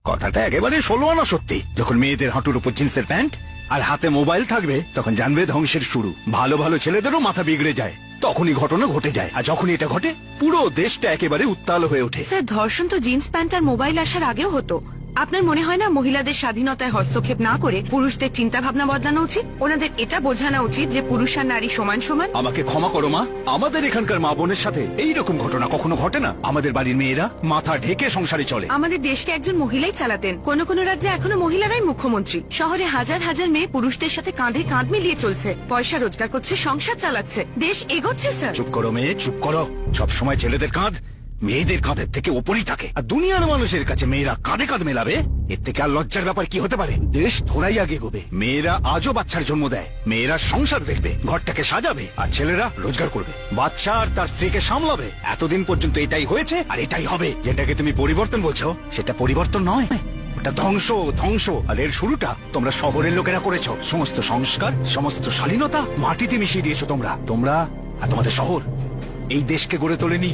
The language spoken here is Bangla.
কথাটা একেবারে 16 আনা সত্যি। যখন মেয়েদের হাঁটুর উপর জিন্সের প্যান্ট আর হাতে মোবাইল থাকবে তখন জানবে ধ্বংসের শুরু। ভালো ভালো ছেলেদেরও মাথা বিগড়ে যায়, তখনই ঘটনা ঘটে যায়। আর যখনই এটা ঘটে পুরো দেশটা একেবারে উত্তাল হয়ে ওঠে। স্যার, ধর্ষণ তো জিন্স প্যান্ট আর মোবাইল আসার আগেও হতো। আপনার মনে হয় না মহিলাদের স্বাধীনতায় হস্তক্ষেপ না করে পুরুষদের চিন্তা ভাবনা বদলানো উচিত? ওনাদের এটা বোঝানো উচিত যে পুরুষ আর নারী সমান সমান। আমাকে ক্ষমা করো মা, আমাদের এখানকার মা বোনের সাথে এইরকম ঘটনা কখনো ঘটে না। আমাদের বাড়ির মেয়েরা মাথা ঢেকে সংসারে চলে। আমাদের দেশকে একজন মহিলাই চালাতেন। কোন কোন রাজ্যে এখনো মহিলারাই মুখ্যমন্ত্রী। শহরে হাজার হাজার মেয়ে পুরুষদের সাথে কাঁধে কাঁধ মিলিয়ে চলছে, পয়সা রোজগার করছে, সংসার চালাচ্ছে, দেশ এগোচ্ছে। স্যার চুপ করো মেয়ে, চুপ করো। সবসময় ছেলেদের কাঁধ মেয়েদের কাঁধের থেকে ওপরই থাকে, আর দুনিয়ার মানুষের কাছে মেয়েরা কাঁধে কাঁধ মেলাবে, এর থেকে আর লজ্জার ব্যাপার কি হতে পারে? দেশ থোড়াই আগে এগোবে। মেয়েরা আজও বাচ্চার জন্ম দেয়, মেয়েরা সংসার দেখবে, ঘরটাকে সাজাবে, আর ছেলেরা রোজগার করবে, বাচ্চা আর তার স্ত্রীকে সামলাবে। এতদিন পর্যন্ত এটাই হয়েছে আর এটাই হবে। যেটাকে তুমি পরিবর্তন বলছো সেটা পরিবর্তন নয়, ওটা ধ্বংস। ধ্বংস। আর এর শুরুটা তোমরা শহরের লোকেরা করেছো। সমস্ত সংস্কার, সমস্ত শালীনতা মাটিতে মিশিয়ে দিয়েছো তোমরা। তোমরা আর তোমাদের শহর এই দেশকে গড়ে তোলেনি।